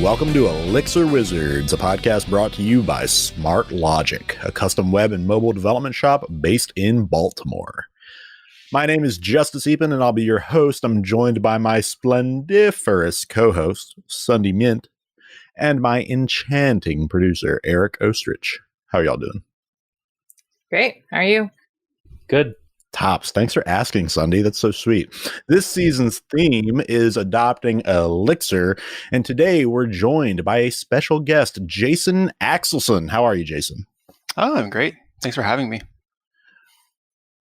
welcome to Elixir Wizards, a podcast brought to you by Smart Logic, a custom web and mobile development shop based in Baltimore. My name is Justice Epen, and I'll be your host. I'm joined by my splendiferous co-host, Sunday Mint, and my enchanting producer, Eric Ostrich. How are y'all doing? Great. How are you? Good. Tops. Thanks for asking, Sunday. That's so sweet. This season's theme is adopting Elixir, and today we're joined by a special guest, Jason Axelson. How are you, Jason? Oh, I'm great. Thanks for having me.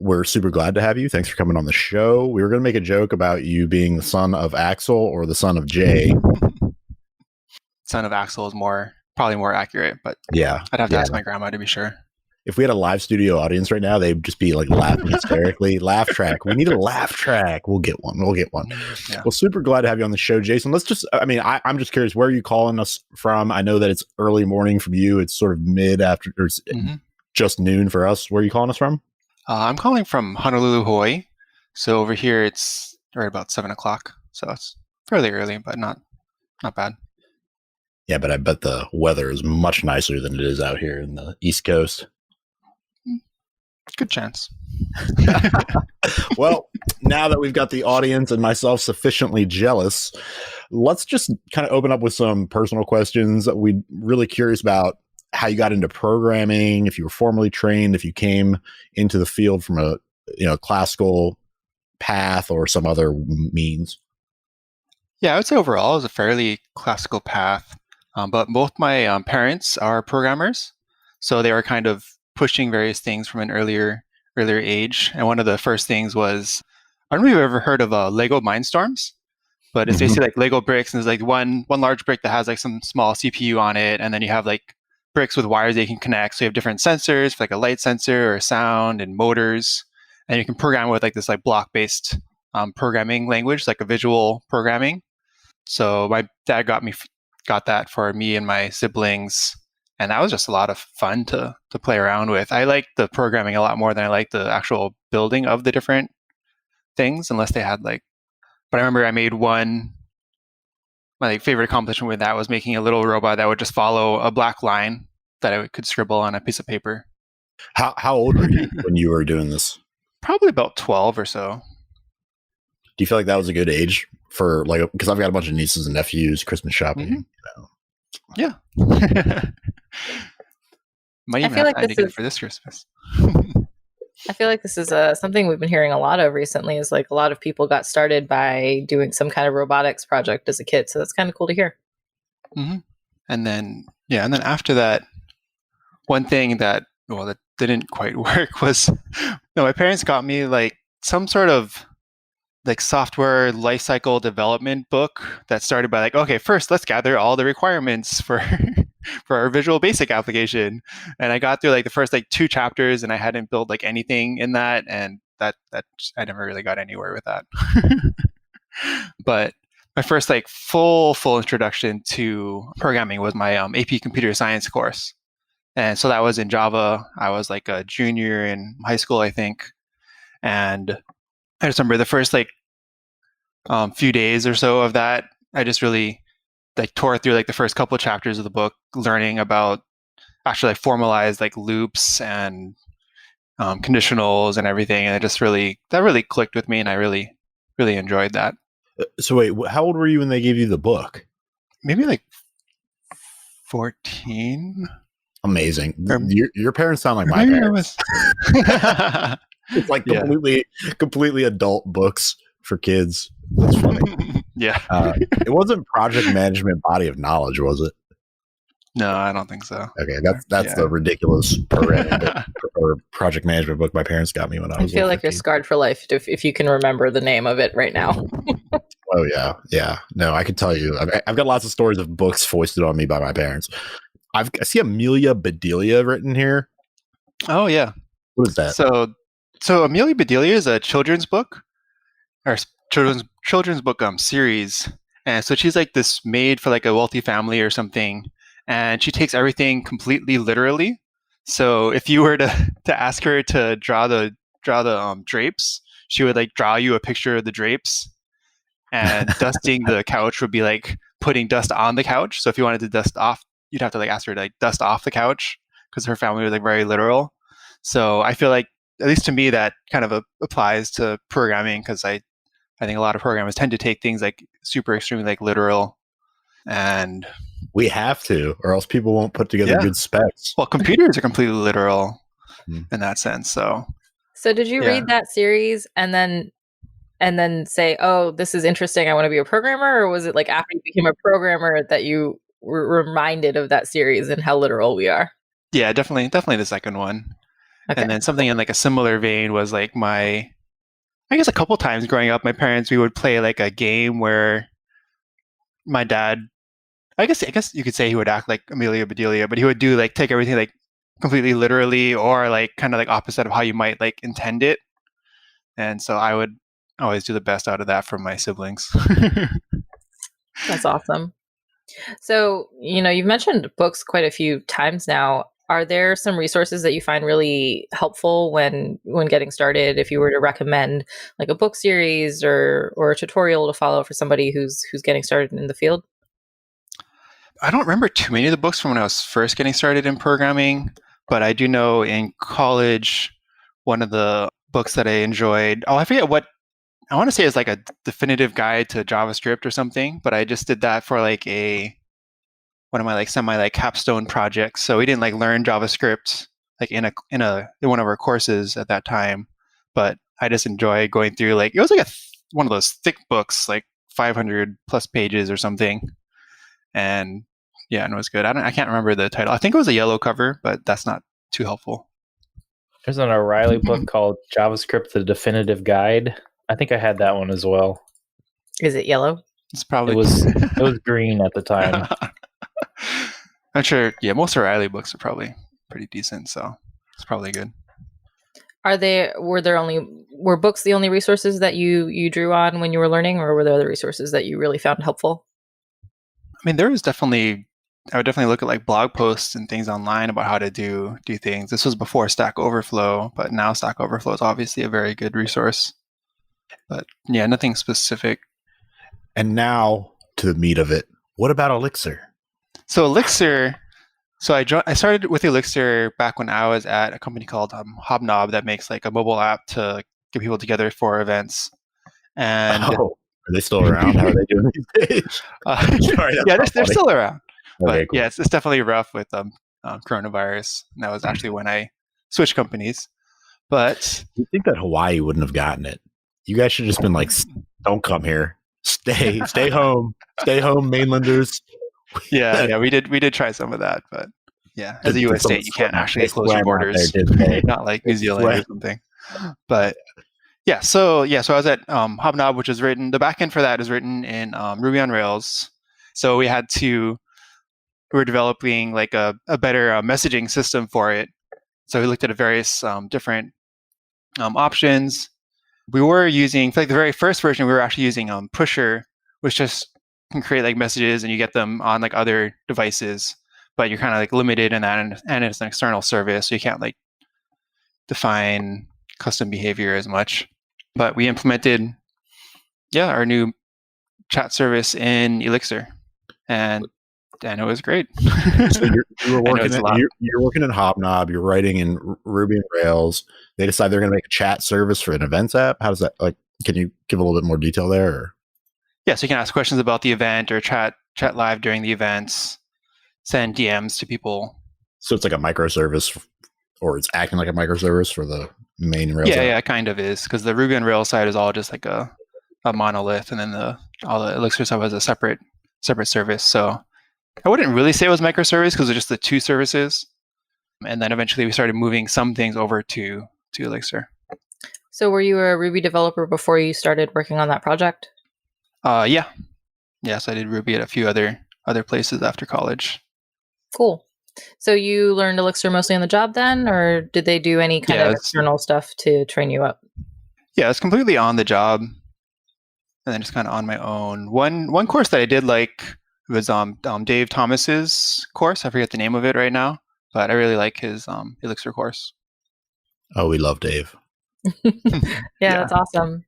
We're super glad to have you. Thanks for coming on the show. We were going to make a joke about you being the son of Axel or the son of Jay. Son of Axel is probably more accurate, but yeah, I'd have to ask my grandma to be sure. If we had a live studio audience right now, they'd just be like laughing hysterically. Laugh track. We need a laugh track. We'll get one. Yeah. Well, super glad to have you on the show, Jason. I'm just curious, where are you calling us from? I know that it's early morning from you. It's sort of mid after, or just noon for us. Where are you calling us from? I'm calling from Honolulu, Hawaii. So over here, it's right about 7 o'clock. So it's fairly early, but not bad. Yeah, but I bet the weather is much nicer than it is out here in the East Coast. Good chance. Well, now that we've got the audience and myself sufficiently jealous, let's just kind of open up with some personal questions. We're really curious about how you got into programming, if you were formally trained, if you came into the field from a classical path or some other means. Yeah, I would say overall it was a fairly classical path, but both my parents are programmers, so they were kind of pushing various things from an earlier age. And one of the first things was, I don't know if you've ever heard of Lego Mindstorms, but it's basically like Lego bricks, and there's like one large brick that has like some small CPU on it, and then you have like bricks with wires they can connect. So you have different sensors, like a light sensor or sound and motors, and you can program with like this like block-based programming language, like a visual programming. So my dad got that for me and my siblings. And that was just a lot of fun to play around with. I liked the programming a lot more than I liked the actual building of the different things, unless they had but I remember I made my favorite accomplishment with that was making a little robot that would just follow a black line that I could scribble on a piece of paper. How old were you when you were doing this? Probably about 12 or so. Do you feel like that was a good age for because I've got a bunch of nieces and nephews, Christmas shopping, Yeah. Might even have time to get it for this Christmas. I feel like this is something we've been hearing a lot of recently, is like a lot of people got started by doing some kind of robotics project as a kid. So that's kind of cool to hear. Mm-hmm. And then after that, one thing that didn't quite work was, my parents got me like some sort of like software lifecycle development book that started by like, okay, first let's gather all the requirements for our Visual Basic application. And I got through like the first like 2 chapters, and I hadn't built like anything in that, and that I never really got anywhere with that. But my first like full introduction to programming was my AP Computer Science course. And so that was in Java. I was like a junior in high school, I think. And I just remember the first few days or so of that, I just really tore through like the first couple of chapters of the book, learning about actually formalized like loops and conditionals and everything. And that really clicked with me, and I really enjoyed that. So wait, how old were you when they gave you the book? Maybe like 14. Amazing. Your parents sound like my parents. It's like completely adult books for kids. That's funny. Yeah. It wasn't Project Management Body of Knowledge, was it? No, I don't think so. Okay, that's the ridiculous programming book or project management book my parents got me when I was. I feel like 15. you're scarred for life if you can remember the name of it right now. Oh yeah. No, I could tell you. I've got lots of stories of books foisted on me by my parents. I see Amelia Bedelia written here. Oh yeah. What is that? So Amelia Bedelia is a children's book, or children's book series, and so she's like this maid for like a wealthy family or something, and she takes everything completely literally. So if you were to ask her to draw the drapes, she would like draw you a picture of the drapes, and dusting the couch would be like putting dust on the couch. So if you wanted to dust off, you'd have to like ask her to like dust off the couch because her family was like very literal. So I feel like, at least to me, that kind of applies to programming because I think a lot of programmers tend to take things like super extremely like literal. And we have to, or else people won't put together good specs. Well, computers are completely literal in that sense. So did you read that series and then say, oh, this is interesting, I want to be a programmer? Or was it like after you became a programmer that you were reminded of that series and how literal we are? Yeah, definitely the second one. Okay. And then something in like a similar vein was like I guess a couple times growing up, my parents, we would play like a game where my dad, I guess you could say he would act like Amelia Bedelia, but he would do like take everything like completely literally or like kind of like opposite of how you might like intend it. And so I would always do the best out of that from my siblings. That's awesome. So, you've mentioned books quite a few times now. Are there some resources that you find really helpful when getting started? If you were to recommend like a book series or a tutorial to follow for somebody who's getting started in the field? I don't remember too many of the books from when I was first getting started in programming, but I do know in college, one of the books that I enjoyed, I forget what, I want to say it's like a definitive guide to JavaScript or something, but I just did that for like one of my like semi like capstone projects. So we didn't like learn JavaScript like in one of our courses at that time, but I just enjoyed going through like, it was like one of those thick books, like 500 plus pages or something. And yeah, and it was good. I can't remember the title. I think it was a yellow cover, but that's not too helpful. There's an O'Reilly book called JavaScript: The Definitive Guide. I think I had that one as well. Is it yellow? It's probably it was green at the time. I'm sure. Yeah, most O'Reilly books are probably pretty decent, so it's probably good. Were books the only resources that you drew on when you were learning, or were there other resources that you really found helpful? I mean, I would definitely look at like blog posts and things online about how to do things. This was before Stack Overflow, but now Stack Overflow is obviously a very good resource. But yeah, nothing specific. And now to the meat of it. What about Elixir? So Elixir, I started with Elixir back when I was at a company called Hobnob that makes like a mobile app to get people together for events. And are they still around? How are they doing these days? Sorry, yeah, they're still around. Okay, but cool. Yeah, it's definitely rough with coronavirus. And that was actually when I switched companies. But you think that Hawaii wouldn't have gotten it? You guys should have just been like, don't come here. Stay home. Stay home, mainlanders. Yeah, we did try some of that, but yeah, as a U.S. state, you can't actually close your borders. Not like New Zealand or something. But yeah, so I was at Hobnob, which is written. The backend for that is written in Ruby on Rails. So we were developing like a better messaging system for it. So we looked at various different options. We were using, for like the very first version, we were actually using Pusher, which just can create like messages and you get them on like other devices, but you're kind of like limited in that, and it's an external service, so you can't like define custom behavior as much. But we implemented, our new chat service in Elixir, and it was great. So you're working in Hobnob. You're writing in Ruby and Rails. They decide they're going to make a chat service for an events app. How does that like? Can you give a little bit more detail there? Or? Yeah, so you can ask questions about the event or chat live during the events. Send DMs to people. So it's like a microservice, or it's acting like a microservice for the main Rails. Yeah, it kind of is, because the Ruby on Rails side is all just like a monolith, and then all the Elixir stuff has a separate service. So I wouldn't really say it was microservice because it's just the two services. And then eventually we started moving some things over to Elixir. So were you a Ruby developer before you started working on that project? Yeah. Yes, I did Ruby at a few other places after college. Cool. So you learned Elixir mostly on the job then, or did they do any kind of external stuff to train you up? Yeah, it's completely on the job, and then just kind of on my own. One course that I did like was Dave Thomas's course. I forget the name of it right now, but I really like his Elixir course. Oh, we love Dave. Yeah, that's awesome.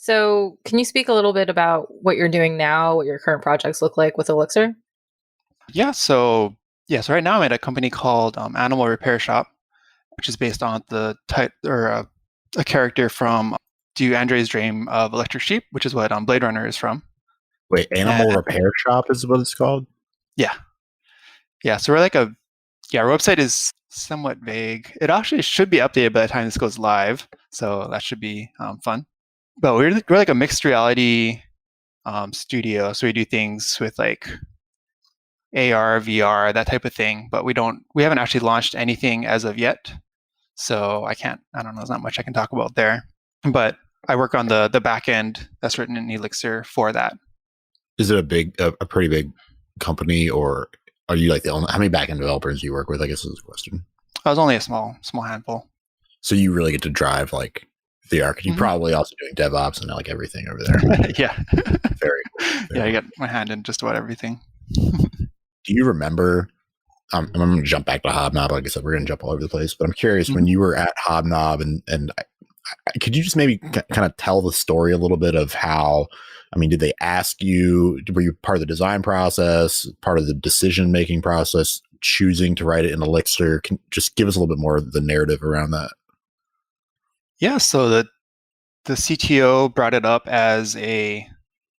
So can you speak a little bit about what you're doing now, what your current projects look like with Elixir? So right now I'm at a company called Animal Repair Shop, which is based on the type or a character from Do Andre's Dream of Electric Sheep, which is what Blade Runner is from. Wait, Animal Repair Shop is what it's called? Yeah. So we're like our website is somewhat vague. It actually should be updated by the time this goes live, so that should be fun. But we're like a mixed reality studio, so we do things with like AR, VR, that type of thing. But we haven't actually launched anything as of yet, so I don't know. There's not much I can talk about there. But I work on the back end that's written in Elixir for that. Is it a pretty big company, or are you like the only? How many backend developers do you work with? I guess is the question. I was only a small handful. So you really get to drive like the architect. You're probably also doing DevOps and like everything over there. Yeah. Very cool. I got my hand in just about everything. Do you remember? I'm going to jump back to Hobnob. Like I said, we're going to jump all over the place. But I'm curious, when you were at Hobnob, and could you just maybe kind of tell the story a little bit of how? I mean, did they ask you? Were you part of the design process, part of the decision-making process, choosing to write it in Elixir? Can just give us a little bit more of the narrative around that. Yeah, so the CTO brought it up as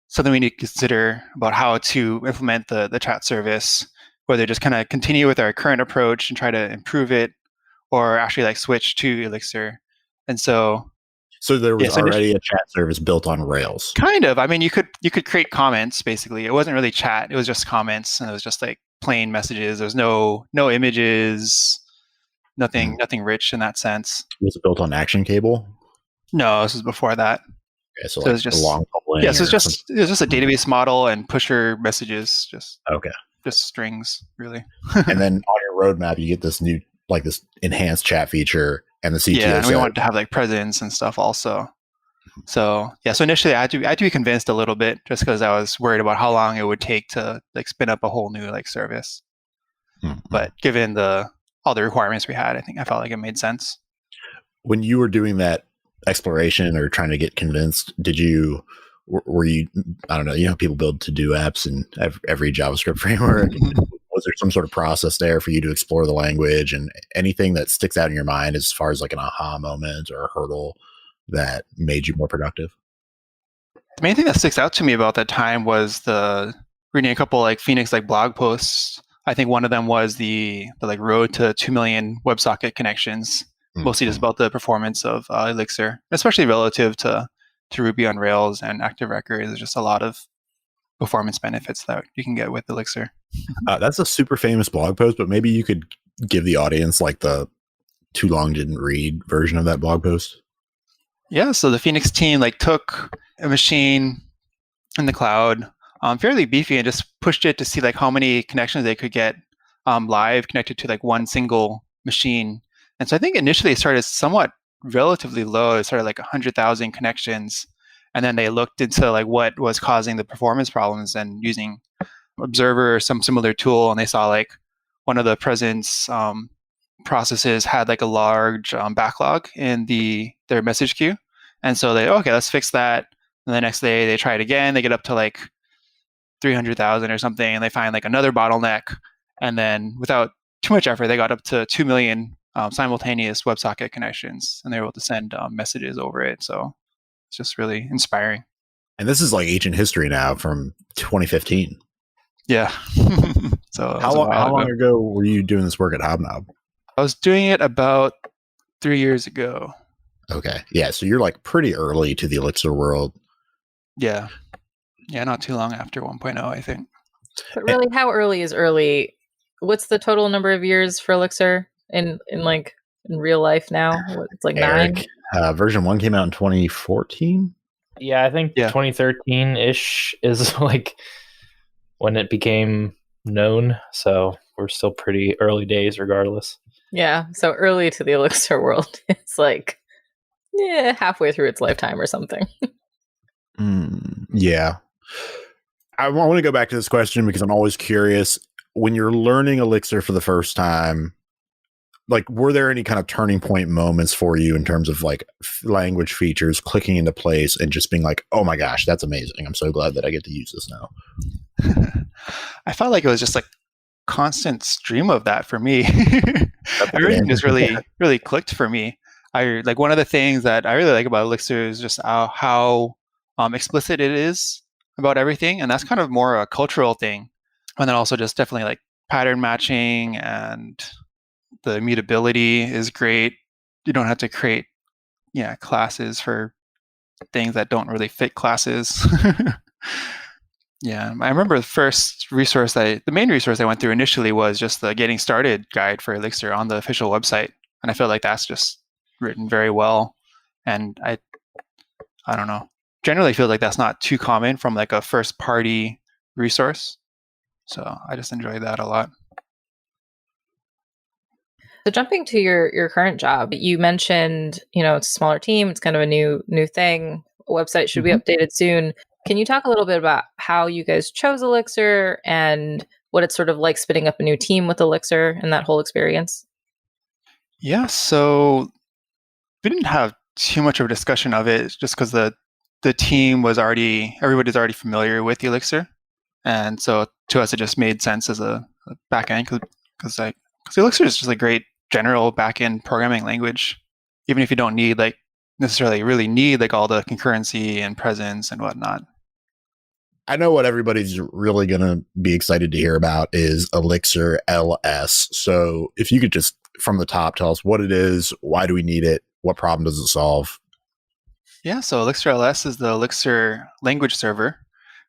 something we need to consider about how to implement the chat service, whether just kind of continue with our current approach and try to improve it, or actually like switch to Elixir. And so there was already a chat service built on Rails. Kind of. I mean, you could create comments. Basically, it wasn't really chat; it was just comments, and it was just like plain messages. There's no images, nothing rich in that sense. Was it built on Action Cable? No, this was before that. Okay, so like it was just long coupling. Yeah, so it was just a database model and pusher messages, just strings, really. And then on your roadmap, you get this new, like this enhanced chat feature, and the CTO. Yeah, and we wanted to have like presence and stuff also. So initially I had to be convinced a little bit, just because I was worried about how long it would take to like spin up a whole new like service. But given all the requirements we had, I felt like it made sense. When you were doing that exploration or trying to get convinced, were you, I don't know, people build to-do apps in every JavaScript framework. Was there some sort of process there for you to explore the language, and anything that sticks out in your mind as far as like an aha moment or a hurdle that made you more productive? The main thing that sticks out to me about that time was reading a couple like Phoenix like blog posts. I think one of them was the like road to 2 million WebSocket connections, mostly just about the performance of Elixir, especially relative to Ruby on Rails and Active Record. There's just a lot of performance benefits that you can get with Elixir. That's a super famous blog post, but maybe you could give the audience like the too long didn't read version of that blog post. Yeah, so the Phoenix team like took a machine in the cloud, fairly beefy, and just pushed it to see like how many connections they could get live connected to like one single machine. And so I think initially it started somewhat relatively low. It started like 100,000 connections. And then they looked into like what was causing the performance problems, and using Observer or some similar tool, and they saw like one of the presence processes had like a large backlog in their message queue. And so let's fix that. And the next day they try it again. They get up to like 300,000 or something, and they find like another bottleneck. And then without too much effort, they got up to 2 million simultaneous WebSocket connections, and they were able to send messages over it. So it's just really inspiring. And this is like ancient history now, from 2015. Yeah. So how long ago were you doing this work at Hobnob? I was doing it about 3 years ago. Okay. Yeah. So you're like pretty early to the Elixir world. Yeah. Yeah. Not too long after 1.0, I think. But really, how early is early? What's the total number of years for Elixir in real life now? It's like Eric, 9. Version 1 came out in 2014. Yeah, I think 2013-ish is like when it became known. So we're still pretty early days regardless. Yeah, so early to the Elixir world. It's like, halfway through its lifetime or something. Yeah. I want to go back to this question because I'm always curious. When you're learning Elixir for the first time, like, were there any kind of turning point moments for you in terms of like language features clicking into place and just being like, oh my gosh, that's amazing. I'm so glad that I get to use this now. I felt like it was just like constant stream of that for me. Everything just really clicked for me. I like one of the things that I really like about Elixir is just how explicit it is about everything, and that's kind of more a cultural thing. And then also just definitely like pattern matching, and the immutability is great. You don't have to create classes for things that don't really fit classes. Yeah, I remember the main resource I went through initially was just the getting started guide for Elixir on the official website, and I feel like that's just written very well. And I don't know, generally feel like that's not too common from like a first party resource, so I just enjoy that a lot. So jumping to your current job, you mentioned, it's a smaller team, it's kind of a new thing. A website should be updated soon. Can you talk a little bit about how you guys chose Elixir and what it's sort of like spinning up a new team with Elixir and that whole experience? Yeah, so we didn't have too much of a discussion of it just because the team everybody's already familiar with Elixir. And so to us, it just made sense as a backend because Elixir is just a great general backend programming language, even if you don't need necessarily really need all the concurrency and presence and whatnot. I know what everybody's really going to be excited to hear about is Elixir LS. So if you could just from the top tell us what it is, why do we need it, what problem does it solve? Yeah, so Elixir LS is the Elixir Language Server,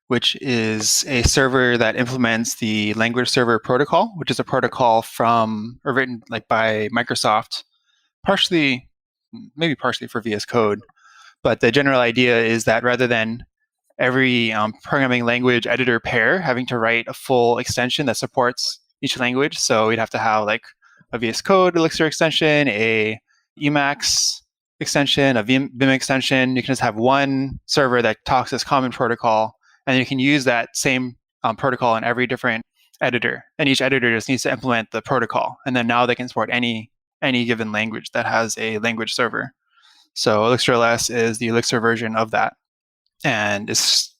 which is a server that implements the Language Server protocol, which is a protocol written by Microsoft, maybe partially for VS Code. But the general idea is that rather than every programming language editor pair having to write a full extension that supports each language, so we'd have to have like a VS Code Elixir extension, a Emacs extension, a Vim extension. You can just have one server that talks this common protocol, and you can use that same protocol in every different editor. And each editor just needs to implement the protocol, and then now they can support any given language that has a language server. So Elixir LS is the Elixir version of that. And it's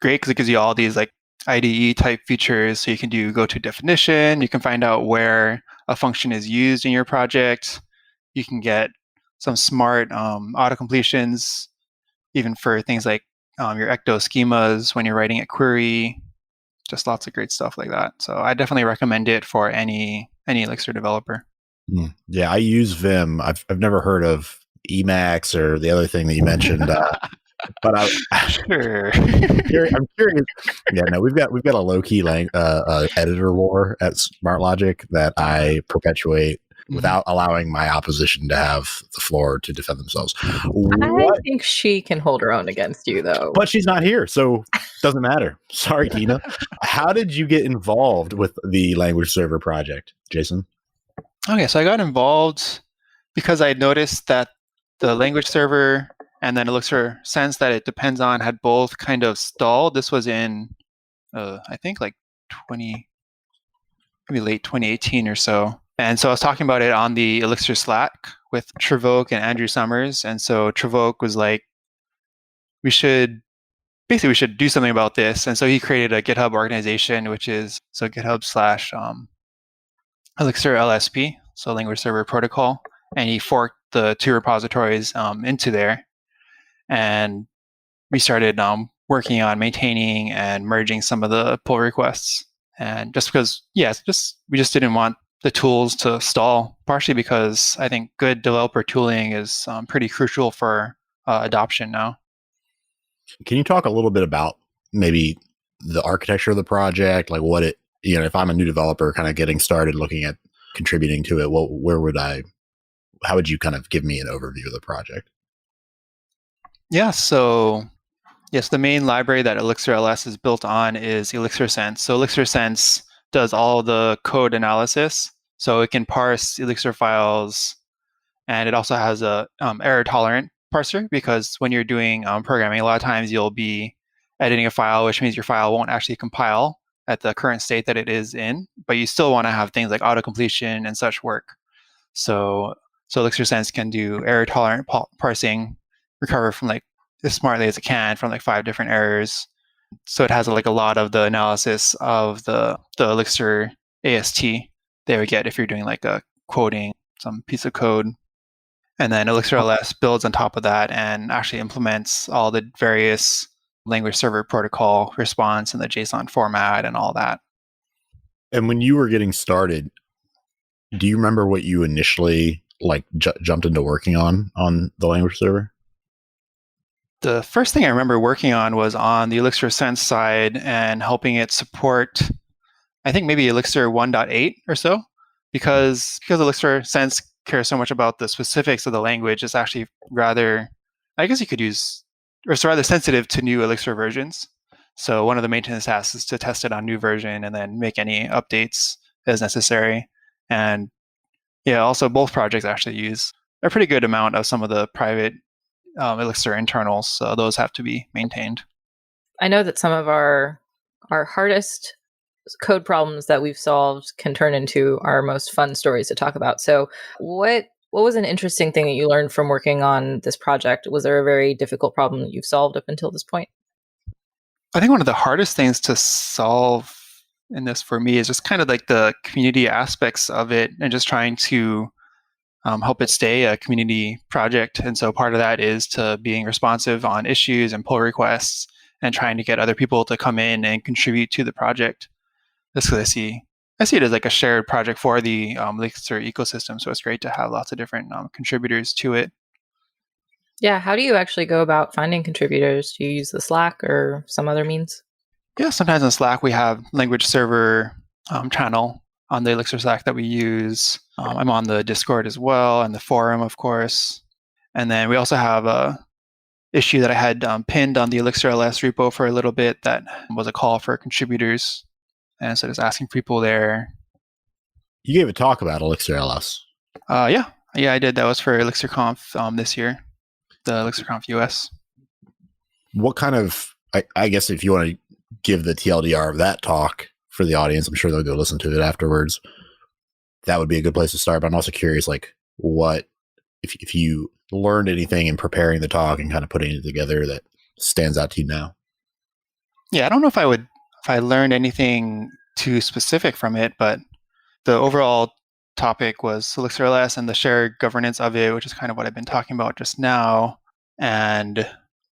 great because it gives you all these like IDE type features. So you can do go-to definition. You can find out where a function is used in your project. You can get some smart auto completions, even for things like your ecto schemas when you're writing a query. Just lots of great stuff like that. So I definitely recommend it for any Elixir developer. Yeah, I use Vim. I've never heard of Emacs or the other thing that you mentioned. But Sure. I'm curious. Yeah, no, we've got a low key editor war at SmartLogic that I perpetuate without allowing my opposition to have the floor to defend themselves. I think she can hold her own against you, though. But she's not here, so doesn't matter. Sorry, Tina. How did you get involved with the language server project, Jason? Okay, so I got involved because I noticed that the language server and then Elixir Sense that it depends on had both kind of stalled. This was in, I think like maybe late 2018 or so. And so I was talking about it on the Elixir Slack with Trevok and Andrew Summers. And so Trevok was like, we should do something about this. And so he created a GitHub organization, which is GitHub / Elixir LSP, so Language Server Protocol. And he forked the two repositories into there. And we started working on maintaining and merging some of the pull requests. And just because, we just didn't want the tools to stall, partially because I think good developer tooling is pretty crucial for adoption now. Can you talk a little bit about maybe the architecture of the project, like what it, if I'm a new developer kind of getting started looking at contributing to it, how would you kind of give me an overview of the project? Yeah, so yes, the main library that Elixir LS is built on is Elixir Sense. So Elixir Sense does all the code analysis. So it can parse Elixir files, and it also has a error-tolerant parser, because when you're doing programming, a lot of times you'll be editing a file, which means your file won't actually compile at the current state that it is in, but you still want to have things like auto-completion and such work. So Elixir Sense can do error tolerant parsing, recover from like as smartly as it can from like 5 different errors. So it has like a lot of the analysis of the Elixir AST they would get if you're doing like a quoting some piece of code. And then Elixir LS builds on top of that and actually implements all the various language server protocol response in the JSON format and all that. And when you were getting started, do you remember what you initially like jumped into working on the language server? The first thing I remember working on was on the Elixir Sense side and helping it support, I think maybe Elixir 1.8 or so, because Elixir Sense cares so much about the specifics of the language. It's actually rather, I guess you could use, or it's rather sensitive to new Elixir versions. So one of the maintenance tasks is to test it on new version and then make any updates as necessary. And yeah, also both projects actually use a pretty good amount of some of the private Elixir internals, so those have to be maintained. I know that some of our hardest code problems that we've solved can turn into our most fun stories to talk about. So what was an interesting thing that you learned from working on this project? Was there a very difficult problem that you've solved up until this point? I think one of the hardest things to solve in this for me is just kind of like the community aspects of it and just trying to help it stay a community project. And so part of that is to being responsive on issues and pull requests and trying to get other people to come in and contribute to the project. Just because I see it as like a shared project for the Elixir ecosystem. So it's great to have lots of different contributors to it. Yeah, how do you actually go about finding contributors? Do you use the Slack or some other means? Yeah, sometimes on Slack we have language server channel on the Elixir Slack that we use. I'm on the Discord as well and the forum, of course. And then we also have a issue that I had pinned on the Elixir LS repo for a little bit that was a call for contributors. And so just asking people there. You gave a talk about Elixir LS. Yeah, I did. That was for ElixirConf this year, the ElixirConf US. What kind of, I guess if you want to give the TLDR of that talk for the audience, I'm sure they'll go listen to it afterwards. That would be a good place to start. But I'm also curious, like, what, if you learned anything in preparing the talk and kind of putting it together that stands out to you now? Yeah, I don't know if I learned anything too specific from it, but the overall topic was Elixir LS and the shared governance of it, which is kind of what I've been talking about just now. And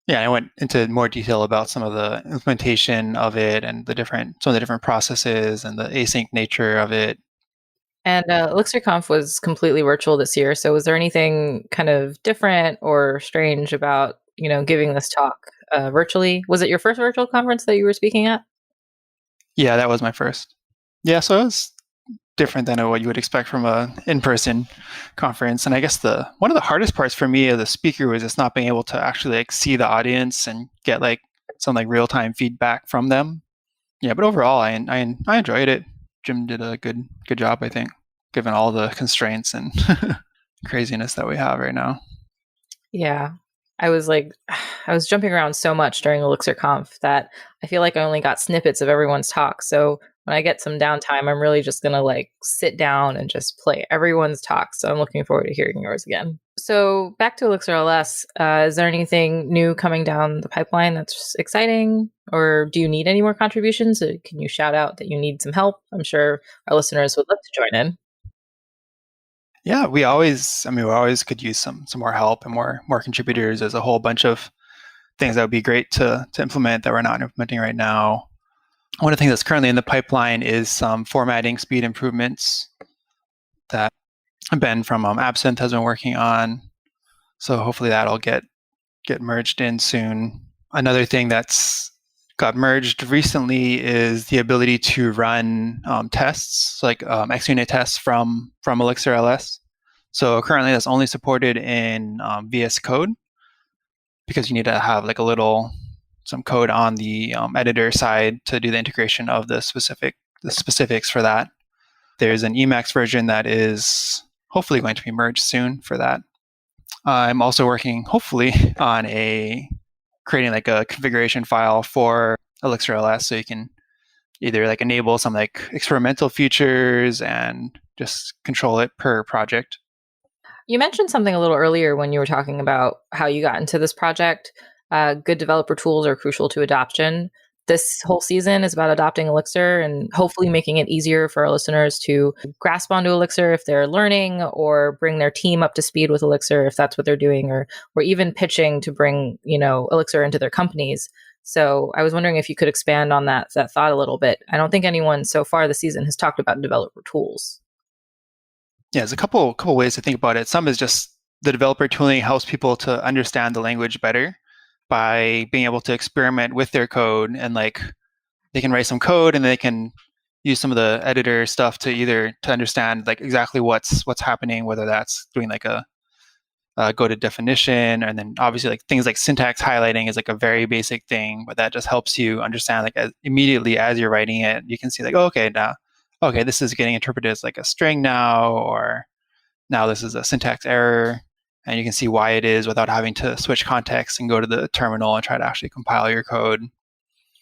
yeah, I went into more detail about some of the implementation of it and some of the different processes and the async nature of it. And ElixirConf was completely virtual this year. So was there anything kind of different or strange about, giving this talk virtually? Was it your first virtual conference that you were speaking at? Yeah, that was my first. Yeah, so it was different than what you would expect from an in-person conference. And I guess one of the hardest parts for me as a speaker was just not being able to actually like see the audience and get like some like real-time feedback from them. Yeah, but overall, I enjoyed it. Jim did a good job, I think, given all the constraints and craziness that we have right now. Yeah. I was jumping around so much during ElixirConf that I feel like I only got snippets of everyone's talk. So when I get some downtime, I'm really just going to like sit down and just play everyone's talk. So I'm looking forward to hearing yours again. So back to Elixir LS, is there anything new coming down the pipeline that's exciting? Or do you need any more contributions? Or can you shout out that you need some help? I'm sure our listeners would love to join in. Yeah, we always could use some more help and more contributors. There's a whole bunch of things that would be great to implement that we're not implementing right now. One of the things that's currently in the pipeline is some formatting speed improvements that Ben from Absinthe has been working on. So hopefully that'll get merged in soon. Another thing that's got merged recently is the ability to run tests, like XUnit tests from Elixir LS. So currently that's only supported in VS Code because you need to have like some code on the editor side to do the integration of the specifics for that. There's an Emacs version that is hopefully going to be merged soon for that. I'm also working hopefully on creating like a configuration file for Elixir LS so you can either like enable some like experimental features and just control it per project. You mentioned something a little earlier when you were talking about how you got into this project. Good developer tools are crucial to adoption. This whole season is about adopting Elixir and hopefully making it easier for our listeners to grasp onto Elixir if they're learning, or bring their team up to speed with Elixir if that's what they're doing, or even pitching to bring, Elixir into their companies. So I was wondering if you could expand on that thought a little bit. I don't think anyone so far this season has talked about developer tools. Yeah, there's a couple ways to think about it. Some is just the developer tooling helps people to understand the language better by being able to experiment with their code, and like they can write some code and they can use some of the editor stuff to understand like exactly what's happening, whether that's doing like a go to definition, and then obviously like things like syntax highlighting is like a very basic thing, but that just helps you understand like immediately as you're writing it, you can see like, oh, okay, this is getting interpreted as like a string now, or now this is a syntax error, and you can see why it is without having to switch context and go to the terminal and try to actually compile your code.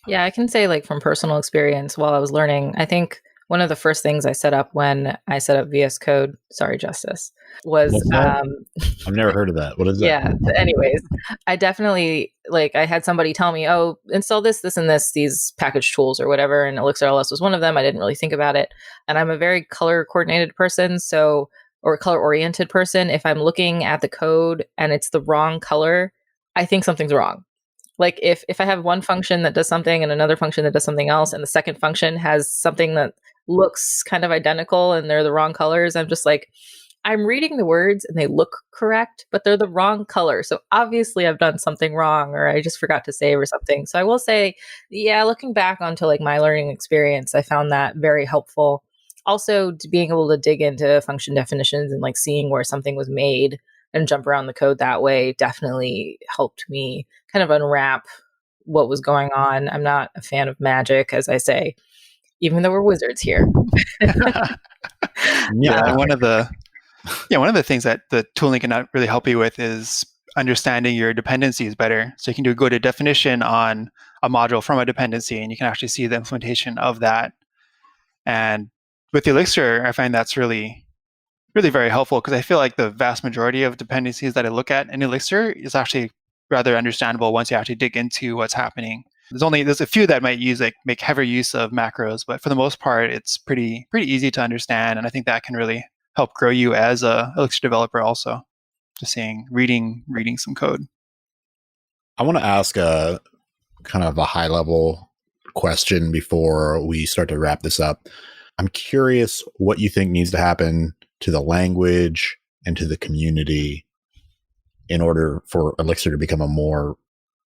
Yeah, I can say like from personal experience while I was learning, I think one of the first things I set up when I set up VS Code, sorry, Justice, was I've never heard of that. What is that? Yeah. Anyways, I definitely I had somebody tell me, oh, install this, and this, these package tools or whatever. And Elixir LS was one of them. I didn't really think about it. And I'm a very color coordinated person. Or color oriented person. If I'm looking at the code and it's the wrong color, I think something's wrong. Like if I have one function that does something and another function that does something else, and the second function has something that looks kind of identical and they're the wrong colors, I'm just like, I'm reading the words and they look correct, but they're the wrong color. So obviously I've done something wrong, or I just forgot to save or something. So I will say, yeah, looking back onto like my learning experience, I found that very helpful. Also, being able to dig into function definitions and like seeing where something was made and jump around the code that way definitely helped me kind of unwrap what was going on. I'm not a fan of magic, as I say, even though we're wizards here. Yeah, one of the things that the tooling can really help you with is understanding your dependencies better. So you can go to definition on a module from a dependency, and you can actually see the implementation of that. And with Elixir, I find that's really, really very helpful, because I feel like the vast majority of dependencies that I look at in Elixir is actually rather understandable once you actually dig into what's happening. There's a few that might make heavier use of macros, but for the most part, it's pretty easy to understand. And I think that can really help grow you as a Elixir developer also, just reading some code. I want to ask a kind of a high level question before we start to wrap this up. I'm curious what you think needs to happen to the language and to the community in order for Elixir to become a more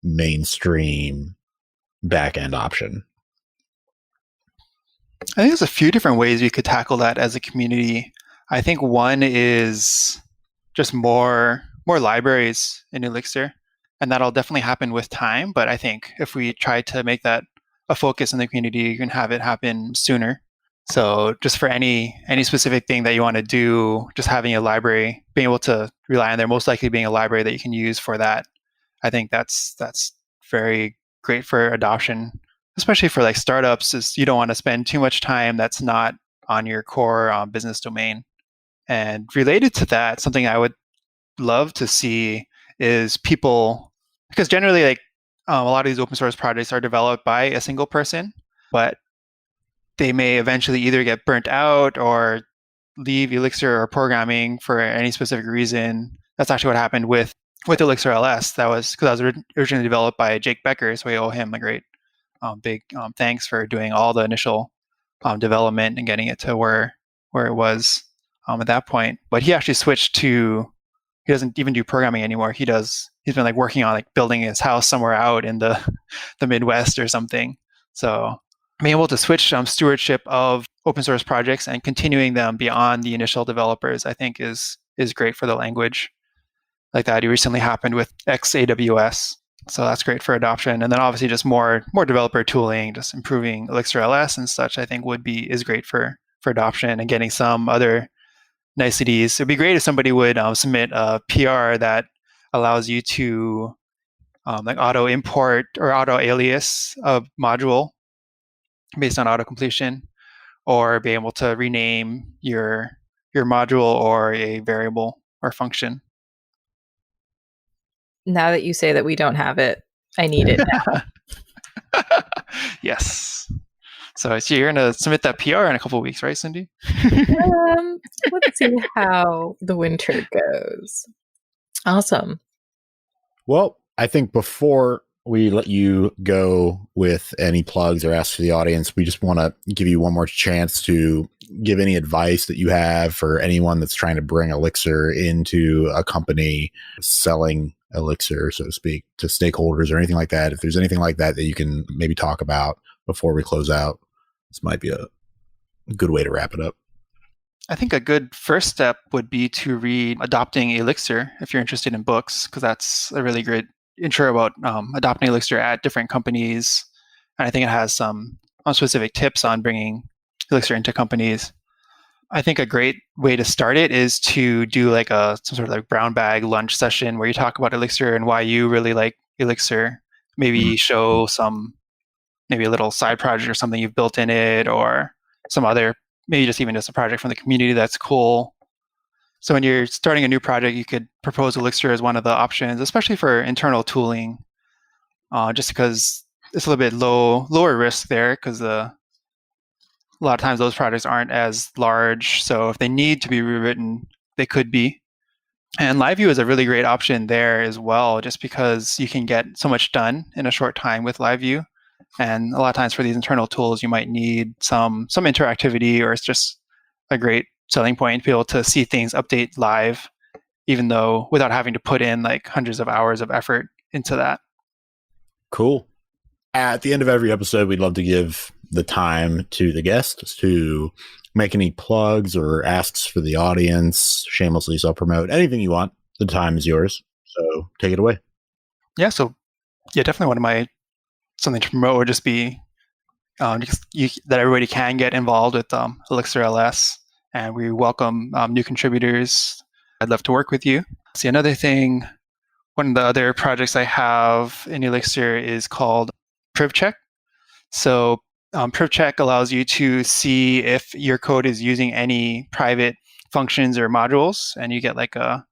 mainstream backend option. I think there's a few different ways we could tackle that as a community. I think one is just more libraries in Elixir, and that'll definitely happen with time. But I think if we try to make that a focus in the community, you can have it happen sooner. So just for any specific thing that you want to do, just having a library, being able to rely on there, most likely being a library that you can use for that, I think that's very great for adoption, especially for like startups. Is you don't want to spend too much time that's not on your core business domain. And related to that, something I would love to see is people, because generally like a lot of these open source projects are developed by a single person, but they may eventually either get burnt out or leave Elixir or programming for any specific reason. That's actually what happened with Elixir LS. That was because that was originally developed by Jake Becker, so we owe him a great big thanks for doing all the initial development and getting it to where it was at that point. But he actually switched to, he doesn't even do programming anymore. He's been like working on like building his house somewhere out in the Midwest or something. So being able to switch stewardship of open source projects and continuing them beyond the initial developers, I think is great for the language. Like that recently happened with XAWS. So that's great for adoption. And then obviously just more developer tooling, just improving Elixir LS and such, I think is great for adoption and getting some other niceties. It'd be great if somebody would submit a PR that allows you to like auto import or auto alias a module based on auto completion, or be able to rename your module or a variable. or function. Now that you say that we don't have it, I need it now. Yes. So you're going to submit that PR in a couple of weeks, right, Cindy? Let's see how the winter goes. Awesome. Well, I think before we let you go with any plugs or ask for the audience, we just want to give you one more chance to give any advice that you have for anyone that's trying to bring Elixir into a company selling Elixir, so to speak, to stakeholders or anything like that. If there's anything like that that you can maybe talk about before we close out, this might be a good way to wrap it up. I think a good first step would be to read Adopting Elixir if you're interested in books, because that's a really great intro about adopting Elixir at different companies. And I think it has some specific tips on bringing Elixir into companies. I think a great way to start it is to do like some sort of like brown bag lunch session where you talk about Elixir and why you really like Elixir. Maybe show maybe a little side project or something you've built in it, or some other, maybe just a project from the community that's cool. So when you're starting a new project, you could propose Elixir as one of the options, especially for internal tooling, just because it's a little bit lower risk there, because a lot of times those projects aren't as large. So if they need to be rewritten, they could be. And LiveView is a really great option there as well, just because you can get so much done in a short time with LiveView. And a lot of times for these internal tools, you might need some interactivity, or it's just a great selling point to be able to see things update live, even though without having to put in like hundreds of hours of effort into that. Cool. At the end of every episode, we'd love to give the time to the guests to make any plugs or asks for the audience, shamelessly self-promote, anything you want. The time is yours. So take it away. Yeah. So definitely one of my something to promote would just be that everybody can get involved with Elixir LS, and we welcome new contributors. I'd love to work with you. See, another thing, one of the other projects I have in Elixir is called PrivCheck. So PrivCheck allows you to see if your code is using any private functions or modules, and you get like a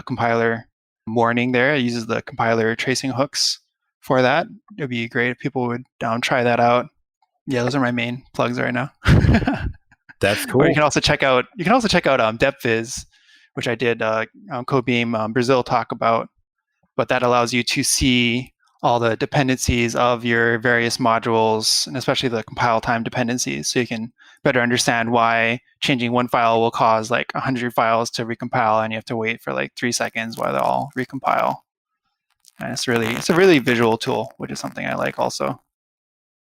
compiler warning there. It uses the compiler tracing hooks for that. It would be great if people would try that out. Yeah, those are my main plugs right now. That's cool. Or you can also check out DepViz, which I did Codebeam Brazil talk about. But that allows you to see all the dependencies of your various modules, and especially the compile time dependencies, so you can better understand why changing one file will cause like 100 files to recompile, and you have to wait for like 3 seconds while they all recompile. And it's a really visual tool, which is something I like also.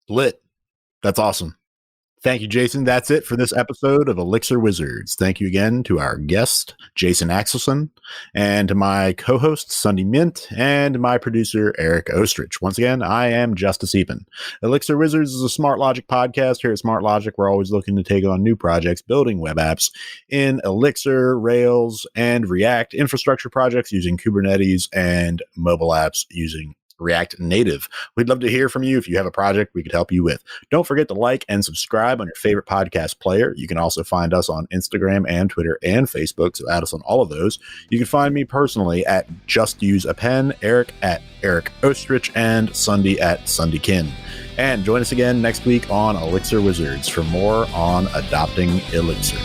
Lit. That's awesome. Thank you, Jason. That's it for this episode of Elixir Wizards. Thank you again to our guest, Jason Axelson, and to my co-host, Sunday Mint, and my producer, Eric Ostrich. Once again, I am Justice Epen. Elixir Wizards is a Smart Logic podcast. Here at Smart Logic, we're always looking to take on new projects, building web apps in Elixir, Rails, and React, infrastructure projects using Kubernetes, and mobile apps using React Native. We'd love to hear from you if you have a project we could help you with. Don't forget to like and subscribe on your favorite podcast player. You can also find us on Instagram and Twitter and Facebook, so add us on all of those. You can find me personally at Just Use a Pen, Eric at Eric Ostrich, and Sunday at Sundaykin. And join us again next week on Elixir Wizards for more on adopting Elixir.